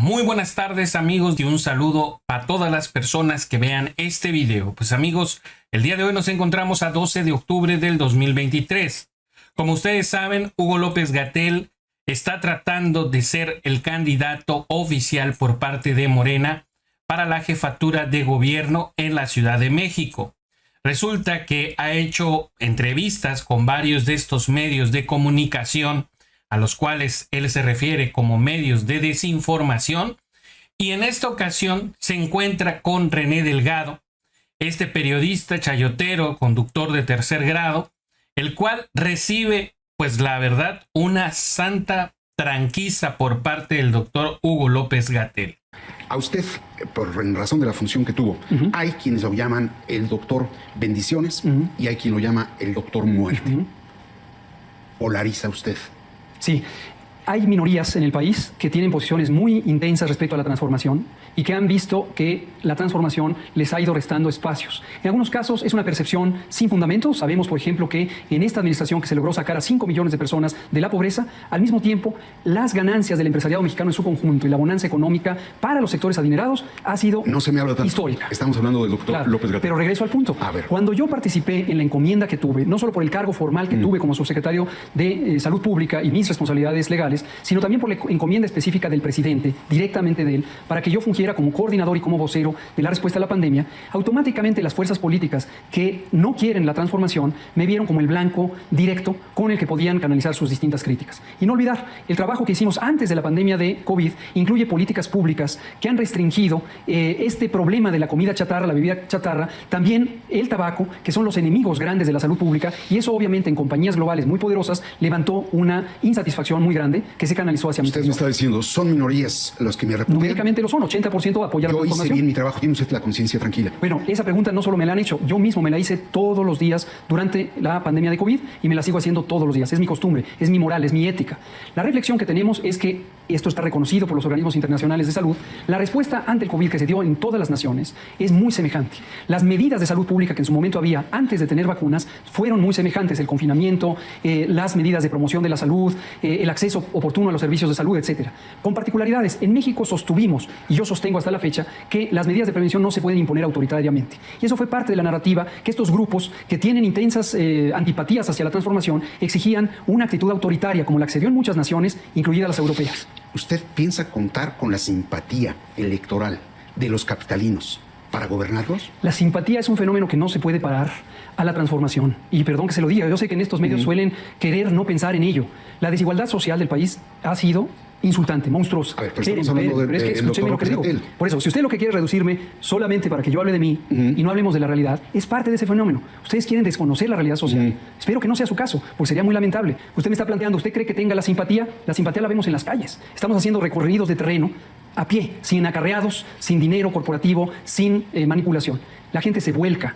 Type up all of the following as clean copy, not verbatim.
Muy buenas tardes amigos y un saludo a todas las personas que vean este video. Pues amigos, el día de hoy nos encontramos a 12 de octubre del 2023. Como ustedes saben, Hugo López-Gatell está tratando de ser el candidato oficial por parte de Morena para la jefatura de gobierno en la Ciudad de México. Resulta que ha hecho entrevistas con varios de estos medios de comunicación a los cuales él se refiere como medios de desinformación, y en esta ocasión se encuentra con René Delgado, este periodista chayotero, conductor de tercer grado, el cual recibe, pues la verdad, una santa tranquiza por parte del doctor Hugo López-Gatell. A usted, en razón de la función que tuvo, hay quienes lo llaman el doctor Bendiciones y hay quien lo llama el doctor Muerte. ¿Polariza usted? Sí, hay minorías en el país que tienen posiciones muy intensas respecto a la transformación y que han visto que la transformación les ha ido restando espacios. En algunos casos es una percepción sin fundamento. Sabemos, por ejemplo, que en esta administración que se logró sacar a 5 millones de personas de la pobreza, al mismo tiempo las ganancias del empresariado mexicano en su conjunto y la bonanza económica para los sectores adinerados ha sido no se me habla tanto. Histórica. Estamos hablando del doctor López-Gatell. Pero regreso al punto. A ver. Cuando yo participé en la encomienda que tuve, no solo por el cargo formal que tuve como subsecretario de Salud Pública y mis responsabilidades legales, sino también por la encomienda específica del presidente, directamente de él, para que yo fungiera como coordinador y como vocero de la respuesta a la pandemia, automáticamente las fuerzas políticas que no quieren la transformación me vieron como el blanco directo con el que podían canalizar sus distintas críticas. Y no olvidar, el trabajo que hicimos antes de la pandemia de COVID incluye políticas públicas que han restringido este problema de la comida chatarra, la bebida chatarra, también el tabaco, que son los enemigos grandes de la salud pública, y eso obviamente en compañías globales muy poderosas levantó una insatisfacción muy grande que se canalizó hacia mí. Usted me está diciendo, son minorías los que me repudian. Numéricamente lo son, 80% apoyar la transformación. Yo hice bien mi trabajo, tiene usted la conciencia tranquila. Bueno, esa pregunta no solo me la han hecho, yo mismo me la hice todos los días durante la pandemia de COVID y me la sigo haciendo todos los días. Es mi costumbre, es mi moral, es mi ética. La reflexión que tenemos es que esto está reconocido por los organismos internacionales de salud. La respuesta ante el COVID que se dio en todas las naciones es muy semejante. Las medidas de salud pública que en su momento había antes de tener vacunas fueron muy semejantes. El confinamiento, las medidas de promoción de la salud, el acceso oportuno a los servicios de salud, etcétera. Con particularidades, en México sostuvimos, y yo sostengo hasta la fecha, que las medidas de prevención no se pueden imponer autoritariamente. Y eso fue parte de la narrativa que estos grupos que tienen intensas antipatías hacia la transformación exigían una actitud autoritaria, como la que se dio en muchas naciones, incluidas las europeas. ¿Usted piensa contar con la simpatía electoral de los capitalinos para gobernarlos? La simpatía es un fenómeno que no se puede parar a la transformación. Y perdón que se lo diga, yo sé que en estos medios suelen querer no pensar en ello. La desigualdad social del país ha sido insultante, monstruosa. A ver, pero estamos hablando pero es que escúcheme lo que digo. Por eso, si usted lo que quiere es reducirme solamente para que yo hable de mí y no hablemos de la realidad, es parte de ese fenómeno. Ustedes quieren desconocer la realidad social. Espero que no sea su caso, porque sería muy lamentable. Usted me está planteando, ¿usted cree que tenga la simpatía? La simpatía la vemos en las calles. Estamos haciendo recorridos de terreno a pie, sin acarreados, sin dinero corporativo, sin manipulación. La gente se vuelca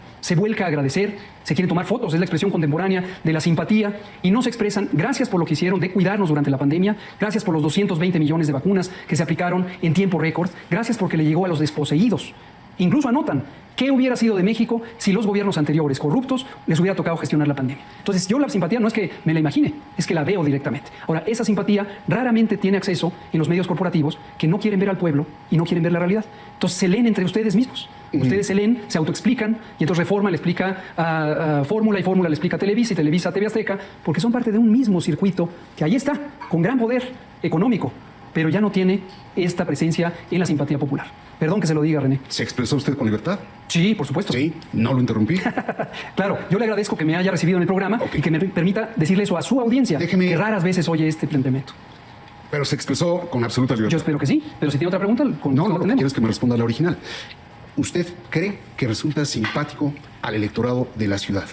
a agradecer, se quieren tomar fotos, es la expresión contemporánea de la simpatía, y no se expresan gracias por lo que hicieron de cuidarnos durante la pandemia, gracias por los 220 millones de vacunas que se aplicaron en tiempo récord, gracias porque le llegó a los desposeídos. Incluso anotan qué hubiera sido de México si los gobiernos anteriores corruptos les hubiera tocado gestionar la pandemia. Entonces, yo la simpatía no es que me la imagine, es que la veo directamente. Ahora, esa simpatía raramente tiene acceso en los medios corporativos que no quieren ver al pueblo y no quieren ver la realidad. Entonces, se leen entre ustedes mismos. Ustedes se leen, se autoexplican, y entonces Reforma le explica a Fórmula, y Fórmula le explica a Televisa, y Televisa a TV Azteca, porque son parte de un mismo circuito que ahí está, con gran poder económico, pero ya no tiene esta presencia en la simpatía popular. Perdón que se lo diga, René. ¿Se expresó usted con libertad? Sí, por supuesto. Sí, no lo interrumpí. Claro, yo le agradezco que me haya recibido en el programa y que me permita decirle eso a su audiencia, que raras veces oye este planteamiento. Pero se expresó con absoluta libertad. Yo espero que sí, pero si tiene otra pregunta... No, lo que quiero es que me responda a la original. ¿Usted cree que resulta simpático al electorado de la ciudad?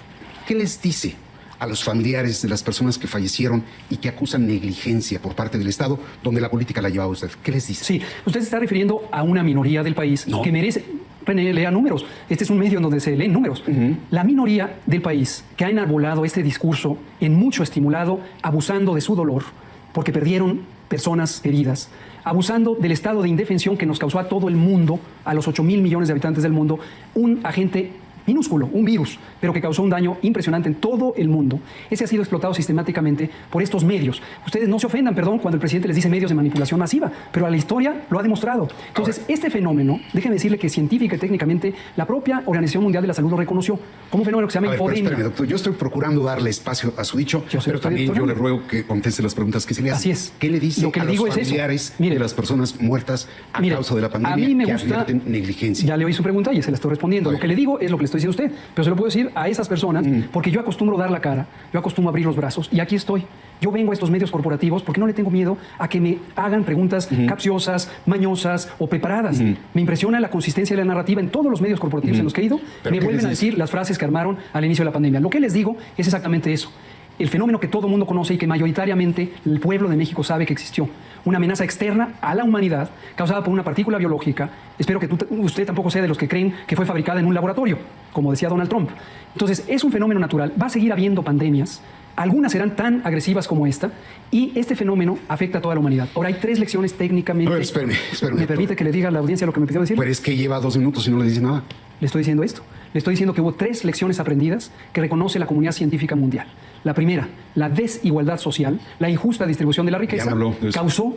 ¿Qué les dice a los familiares de las personas que fallecieron y que acusan negligencia por parte del Estado, donde la política la lleva a usted? ¿Qué les dice? Sí, usted se está refiriendo a una minoría del país que merece... René, lea números. Este es un medio en donde se leen números. La minoría del país que ha enarbolado este discurso en mucho estimulado, abusando de su dolor, porque perdieron personas heridas, abusando del estado de indefensión que nos causó a todo el mundo, a los 8,000 millones de habitantes del mundo, un agente minúsculo, un virus, pero que causó un daño impresionante en todo el mundo, ese ha sido explotado sistemáticamente por estos medios. Ustedes no se ofendan, perdón, cuando el presidente les dice medios de manipulación masiva, pero la historia lo ha demostrado. Entonces, este fenómeno, déjeme decirle que científica y técnicamente la propia Organización Mundial de la Salud lo reconoció como un fenómeno que se llama infodemia. Espérame, doctor, yo estoy procurando darle espacio a su dicho, pero también yo le ruego que conteste las preguntas que se le hacen. Así es. ¿Qué le dice Lo que a le digo los es eso. familiares Mire, de las personas muertas a causa de la pandemia a mí me que gusta, advierten negligencia? Ya le oí su pregunta y se la estoy respondiendo. Lo que le digo es lo que le estoy diciendo a usted, pero se lo puedo decir a esas personas porque yo acostumbro dar la cara, yo acostumbro abrir los brazos y aquí estoy. Yo vengo a estos medios corporativos porque no le tengo miedo a que me hagan preguntas capciosas, mañosas o preparadas. Me impresiona la consistencia de la narrativa en todos los medios corporativos en los que he ido. Me vuelven a decir las frases que armaron al inicio de la pandemia. Lo que les digo es exactamente eso. El fenómeno que todo el mundo conoce y que mayoritariamente el pueblo de México sabe que existió. Una amenaza externa a la humanidad causada por una partícula biológica. Espero que usted tampoco sea de los que creen que fue fabricada en un laboratorio, como decía Donald Trump. Entonces, es un fenómeno natural. Va a seguir habiendo pandemias. Algunas serán tan agresivas como esta, y este fenómeno afecta a toda la humanidad. Ahora hay 3 lecciones técnicamente. A ver, espérame. ¿Me permite que le diga a la audiencia lo que me pidió decir? Pero es que lleva 2 minutos y no le dice nada. Le estoy diciendo esto. Le estoy diciendo que hubo 3 lecciones aprendidas que reconoce la comunidad científica mundial. La primera, la desigualdad social, la injusta distribución de la riqueza, causó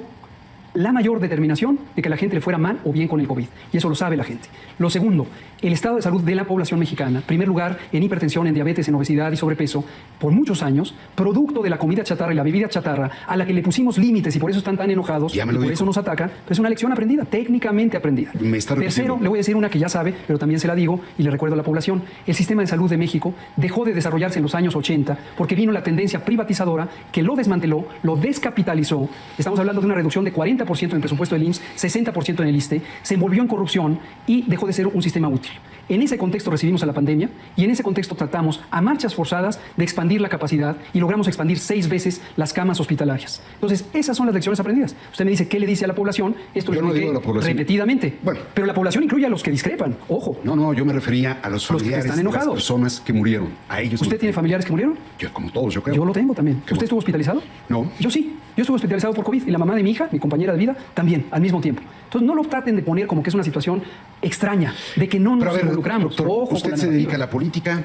la mayor determinación de que a la gente le fuera mal o bien con el COVID. Y eso lo sabe la gente. Lo segundo, el estado de salud de la población mexicana, en primer lugar en hipertensión, en diabetes, en obesidad y sobrepeso, por muchos años, producto de la comida chatarra y la bebida chatarra, a la que le pusimos límites y por eso están tan enojados, y por eso nos atacan, pero es una lección aprendida, técnicamente aprendida. Tercero, le voy a decir una que ya sabe, pero también se la digo y le recuerdo a la población. El sistema de salud de México dejó de desarrollarse en los años 80 porque vino la tendencia privatizadora que lo desmanteló, lo descapitalizó. Estamos hablando de una reducción de 40% en el presupuesto del IMSS, 60% en el ISSSTE, se envolvió en corrupción y dejó de ser un sistema útil. En ese contexto recibimos a la pandemia y en ese contexto tratamos a marchas forzadas de expandir la capacidad y logramos expandir 6 veces las camas hospitalarias. Entonces, esas son las lecciones aprendidas. Usted me dice, ¿qué le dice a la población? Esto yo lo no digo a la población repetidamente. Bueno, pero la población incluye a los que discrepan. Ojo. No, yo me refería a los familiares que están enojados, de las personas que murieron. A ellos. ¿Usted tiene familiares que murieron? Yo, como todos, yo creo. Yo lo tengo también. ¿Usted estuvo hospitalizado? No. Yo sí. Yo estuve hospitalizado por COVID y la mamá de mi hija, mi compañera de vida, también, al mismo tiempo. Entonces, no lo traten de poner como que es una situación extraña, de que no nos involucramos. Doctor, ojo, usted se dedica a la política,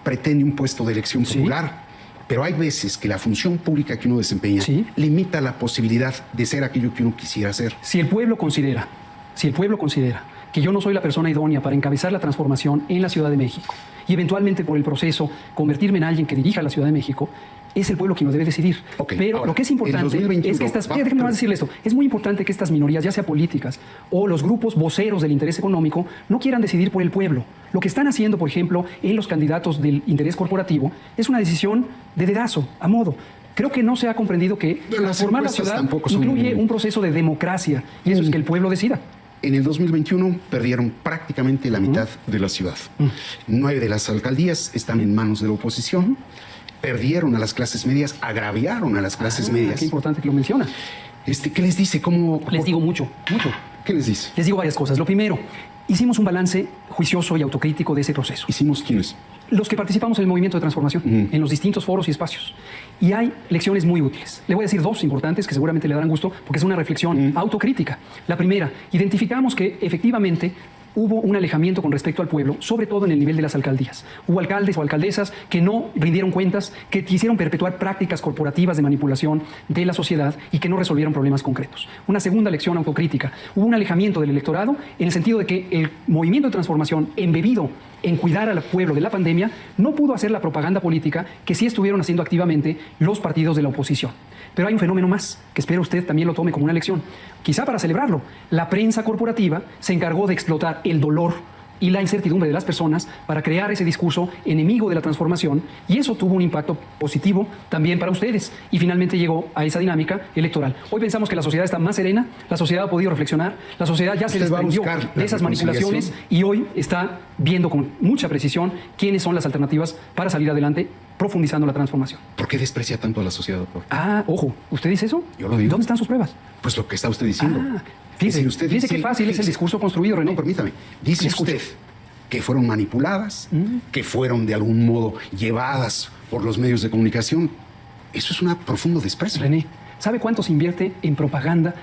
pretende un puesto de elección popular, pero hay veces que la función pública que uno desempeña limita la posibilidad de ser aquello que uno quisiera ser. Si el pueblo considera que yo no soy la persona idónea para encabezar la transformación en la Ciudad de México y eventualmente por el proceso convertirme en alguien que dirija la Ciudad de México, es el pueblo quien lo debe decidir. Pero ahora, lo que es importante es que déjeme más decirle esto, es muy importante que estas minorías, ya sea políticas o los grupos voceros del interés económico, no quieran decidir por el pueblo. Lo que están haciendo, por ejemplo, en los candidatos del interés corporativo, es una decisión de dedazo, a modo. Creo que no se ha comprendido que transformar la ciudad incluye un proceso de democracia, y eso es que el pueblo decida. En el 2021 perdieron prácticamente la mitad de la ciudad. 9 de las alcaldías están en manos de la oposición. Perdieron a las clases medias, agraviaron a las clases medias. Qué importante que lo menciona. ¿Qué les dice? Les digo mucho. ¿Qué les dice? Les digo varias cosas. Lo primero, hicimos un balance juicioso y autocrítico de ese proceso. ¿Hicimos quiénes? Los que participamos en el movimiento de transformación, en los distintos foros y espacios. Y hay lecciones muy útiles. Le voy a decir 2 importantes que seguramente le darán gusto porque es una reflexión autocrítica. La primera, identificamos que efectivamente hubo un alejamiento con respecto al pueblo, sobre todo en el nivel de las alcaldías. Hubo alcaldes o alcaldesas que no rindieron cuentas, que quisieron perpetuar prácticas corporativas de manipulación de la sociedad y que no resolvieron problemas concretos. Una segunda lección autocrítica. Hubo un alejamiento del electorado en el sentido de que el movimiento de transformación, embebido en cuidar al pueblo de la pandemia, no pudo hacer la propaganda política que sí estuvieron haciendo activamente los partidos de la oposición. Pero hay un fenómeno más, que espero usted también lo tome como una lección. Quizá para celebrarlo, la prensa corporativa se encargó de explotar el dolor y la incertidumbre de las personas para crear ese discurso enemigo de la transformación, y eso tuvo un impacto positivo también para ustedes y finalmente llegó a esa dinámica electoral. Hoy pensamos que la sociedad está más serena, la sociedad ha podido reflexionar, la sociedad ya se desprendió de esas manipulaciones y hoy está viendo con mucha precisión quiénes son las alternativas para salir adelante profundizando la transformación. ¿Por qué desprecia tanto a la sociedad, doctor? Ojo, ¿usted dice eso? Yo lo digo. ¿Dónde están sus pruebas? Pues lo que está usted diciendo. Fíjese qué fácil es el discurso construido, René. No, permítame. Dice usted que fueron manipuladas, que fueron de algún modo llevadas por los medios de comunicación. Eso es un profundo desprecio. René, ¿sabe cuánto se invierte en propaganda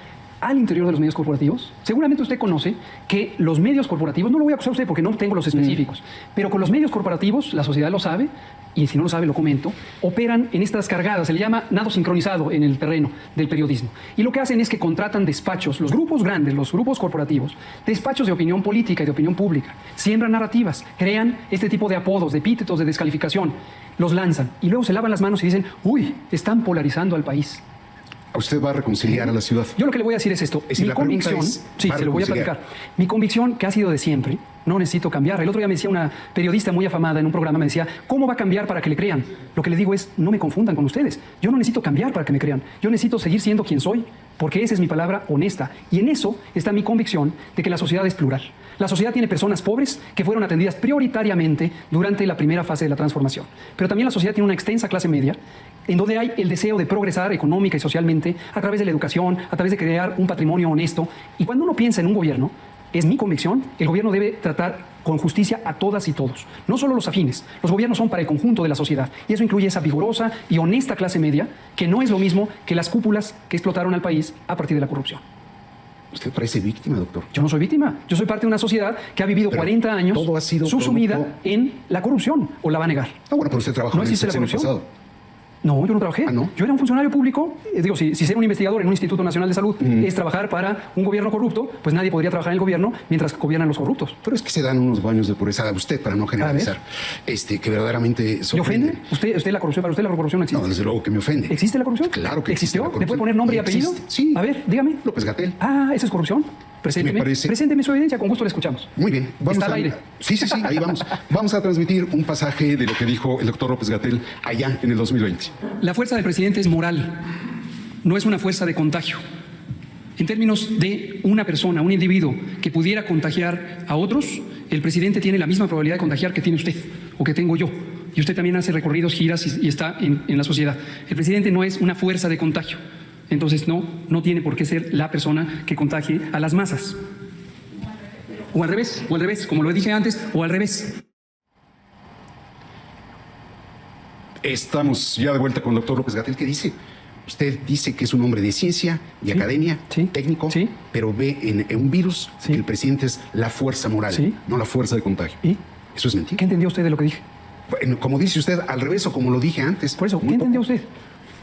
al interior de los medios corporativos. Seguramente usted conoce que los medios corporativos, no lo voy a acusar a usted porque no tengo los específicos, pero con los medios corporativos, la sociedad lo sabe, y si no lo sabe lo comento, operan en estas cargadas, se le llama nado sincronizado en el terreno del periodismo. Y lo que hacen es que contratan despachos, los grupos grandes, los grupos corporativos, despachos de opinión política y de opinión pública, siembran narrativas, crean este tipo de apodos, de epítetos, de descalificación, los lanzan y luego se lavan las manos y dicen, uy, están polarizando al país. ¿Usted va a reconciliar a la ciudad? Yo lo que le voy a decir es esto. Si Mi la pregunta convicción, es, sí, ¿va a se lo voy a reconciliar? platicar. Mi convicción, que ha sido de siempre, no necesito cambiar. El otro día me decía una periodista muy afamada en un programa, me decía, ¿cómo va a cambiar para que le crean? Lo que le digo es, no me confundan con ustedes. Yo no necesito cambiar para que me crean. Yo necesito seguir siendo quien soy, porque esa es mi palabra honesta. Y en eso está mi convicción de que la sociedad es plural. La sociedad tiene personas pobres que fueron atendidas prioritariamente durante la primera fase de la transformación. Pero también la sociedad tiene una extensa clase media en donde hay el deseo de progresar económica y socialmente a través de la educación, a través de crear un patrimonio honesto. Y cuando uno piensa en un gobierno, es mi convicción, el gobierno debe tratar con justicia a todas y todos, no solo los afines. Los gobiernos son para el conjunto de la sociedad y eso incluye esa vigorosa y honesta clase media, que no es lo mismo que las cúpulas que explotaron al país a partir de la corrupción. Usted parece víctima, doctor. Yo no soy víctima, yo soy parte de una sociedad que ha vivido Pero 40 años todo ha sido subsumida producto- en la corrupción, o la va a negar. Ah, bueno, pero usted trabajó ¿No en el existe la sexenio corrupción? pasado. No, yo no trabajé. ¿no? Yo era un funcionario público. Digo, si ser un investigador en un Instituto Nacional de Salud es trabajar para un gobierno corrupto, pues nadie podría trabajar en el gobierno mientras gobiernan los corruptos. Pero es que se dan unos baños de pureza a usted, para no generalizar, que verdaderamente ¿Le sorprende. ofende? ¿Usted la corrupción, para usted la corrupción no existe? No, desde luego que me ofende. ¿Existe la corrupción? Claro que existe ¿Existió? la ¿Le puede corrupción. poner nombre y apellido? Existe, sí. A ver, dígame. López-Gatell. Ah, ¿eso es corrupción? Presénteme. Me parece- Presénteme su evidencia, con gusto la escuchamos. Muy bien. Está al aire. Sí, ahí vamos. Vamos a transmitir un pasaje de lo que dijo el doctor López-Gatell allá en el 2020. La fuerza del presidente es moral, no es una fuerza de contagio. En términos de una persona, un individuo que pudiera contagiar a otros, el presidente tiene la misma probabilidad de contagiar que tiene usted o que tengo yo. Y usted también hace recorridos, giras y está en la sociedad. El presidente no es una fuerza de contagio. Entonces no tiene por qué ser la persona que contagie a las masas. O al revés, como lo dije antes, o al revés. Estamos ya de vuelta con el doctor López-Gatell. ¿Qué dice? Usted dice que es un hombre de ciencia, de Sí, academia, sí, técnico, sí. pero ve en un virus Sí. que el presidente es la fuerza moral, Sí. no la fuerza de contagio. ¿Y Eso es mentira. qué entendió usted de lo que dije? Bueno, como dice usted, al revés o como lo dije antes. Por eso, muy ¿qué entendió poco, usted?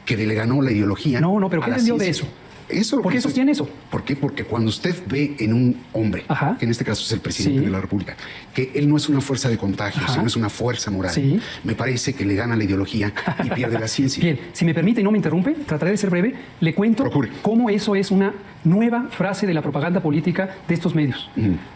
Que le ganó la ideología. No, pero a ¿qué la entendió de ciencia. eso? Eso lo ¿Por que qué estoy- sostiene eso? ¿Por qué? Porque cuando usted ve en un hombre, Ajá. que en este caso es el presidente Sí. de la República, que él no es una fuerza de contagio, Ajá. sino es una fuerza moral, Sí. me parece que le gana la ideología y pierde la ciencia. Bien, si me permite y no me interrumpe, trataré de ser breve, le cuento Procure. cómo eso es una nueva frase de la propaganda política de estos medios.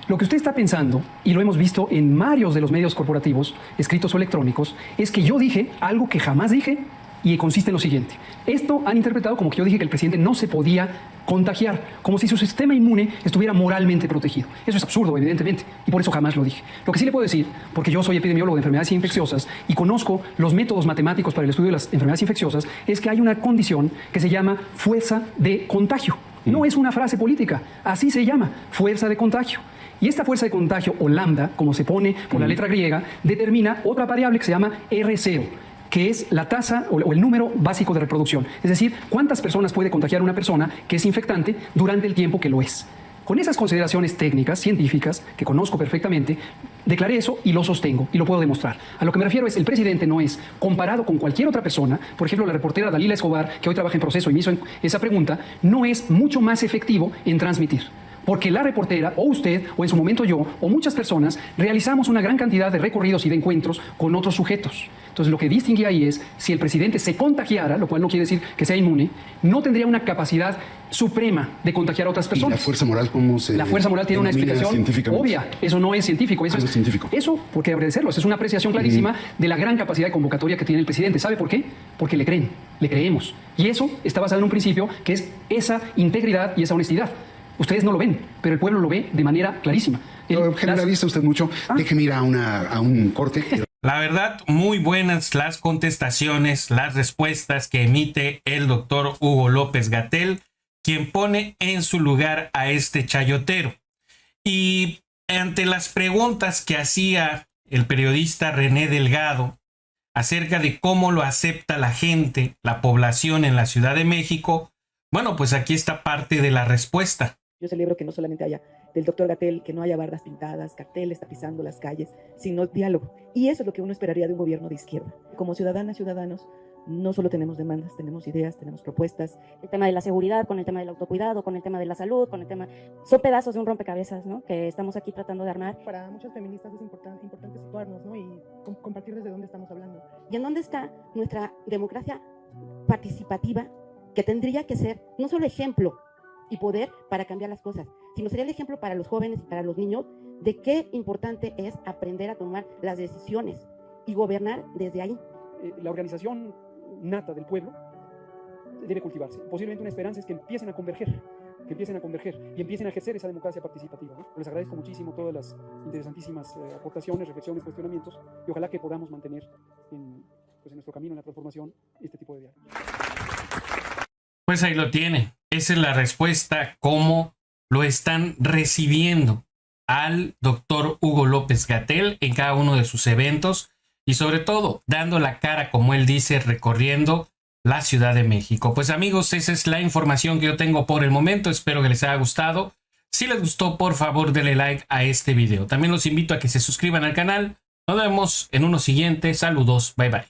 Lo que usted está pensando, y lo hemos visto en varios de los medios corporativos, escritos o electrónicos, es que yo dije algo que jamás dije y consiste en lo siguiente. Esto han interpretado como que yo dije que el presidente no se podía contagiar, como si su sistema inmune estuviera moralmente protegido. Eso es absurdo, evidentemente, y por eso jamás lo dije. Lo que sí le puedo decir, porque yo soy epidemiólogo de enfermedades infecciosas y conozco los métodos matemáticos para el estudio de las enfermedades infecciosas, es que hay una condición que se llama fuerza de contagio. No es una frase política, así se llama, fuerza de contagio. Y esta fuerza de contagio, o lambda, como se pone por la letra griega, determina otra variable que se llama R0, que es la tasa o el número básico de reproducción. Es decir, cuántas personas puede contagiar una persona que es infectante durante el tiempo que lo es. Con esas consideraciones técnicas, científicas, que conozco perfectamente, declaré eso y lo sostengo y lo puedo demostrar. A lo que me refiero es, el presidente no es, comparado con cualquier otra persona, por ejemplo, la reportera Dalila Escobar, que hoy trabaja en Proceso y me hizo esa pregunta, no es mucho más efectivo en transmitir. Porque la reportera, o usted, o en su momento yo, o muchas personas, realizamos una gran cantidad de recorridos y de encuentros con otros sujetos. Entonces, lo que distingue ahí es, si el presidente se contagiara, lo cual no quiere decir que sea inmune, no tendría una capacidad suprema de contagiar a otras ¿Y personas. la fuerza moral cómo se La fuerza moral tiene una denomina explicación científicamente? obvia. Eso no es científico. Eso No es científico. Eso, porque habría de serlo. Es una apreciación clarísima de la gran capacidad de convocatoria que tiene el presidente. ¿Sabe por qué? Porque le creen, le creemos. Y eso está basado en un principio que es esa integridad y esa honestidad. Ustedes no lo ven, pero el pueblo lo ve de manera clarísima. Generaliza usted mucho. Déjeme ir a un corte. La verdad, muy buenas las contestaciones, las respuestas que emite el doctor Hugo López-Gatell, quien pone en su lugar a este chayotero. Y ante las preguntas que hacía el periodista René Delgado acerca de cómo lo acepta la gente, la población en la Ciudad de México, Bueno, pues aquí está parte de la respuesta. Yo celebro que no solamente haya del doctor Gatell, que no haya bardas pintadas, carteles tapizando las calles, sino diálogo. Y eso es lo que uno esperaría de un gobierno de izquierda. Como ciudadanas, ciudadanos, no solo tenemos demandas, tenemos ideas, tenemos propuestas. El tema de la seguridad, con el tema del autocuidado, con el tema de la salud, con el tema... Son pedazos de un rompecabezas, ¿no?, que estamos aquí tratando de armar. Para muchas feministas es importante situarnos, ¿no?, y compartir desde dónde estamos hablando. ¿Y en dónde está nuestra democracia participativa, que tendría que ser no solo ejemplo y poder para cambiar las cosas, sino sería el ejemplo para los jóvenes y para los niños de qué importante es aprender a tomar las decisiones y gobernar desde ahí? La organización nata del pueblo debe cultivarse. Posiblemente una esperanza es que empiecen a converger y empiecen a ejercer esa democracia participativa, ¿no? Les agradezco muchísimo todas las interesantísimas aportaciones, reflexiones, cuestionamientos, y ojalá que podamos mantener en nuestro camino, en la transformación, este tipo de diálogo. Pues ahí lo tienen. Esa es la respuesta, cómo lo están recibiendo al doctor Hugo López Gatell en cada uno de sus eventos y sobre todo dando la cara, como él dice, recorriendo la Ciudad de México. Pues amigos, esa es la información que yo tengo por el momento. Espero que les haya gustado. Si les gustó, por favor, denle like a este video. También los invito a que se suscriban al canal. Nos vemos en uno siguiente. Saludos. Bye bye.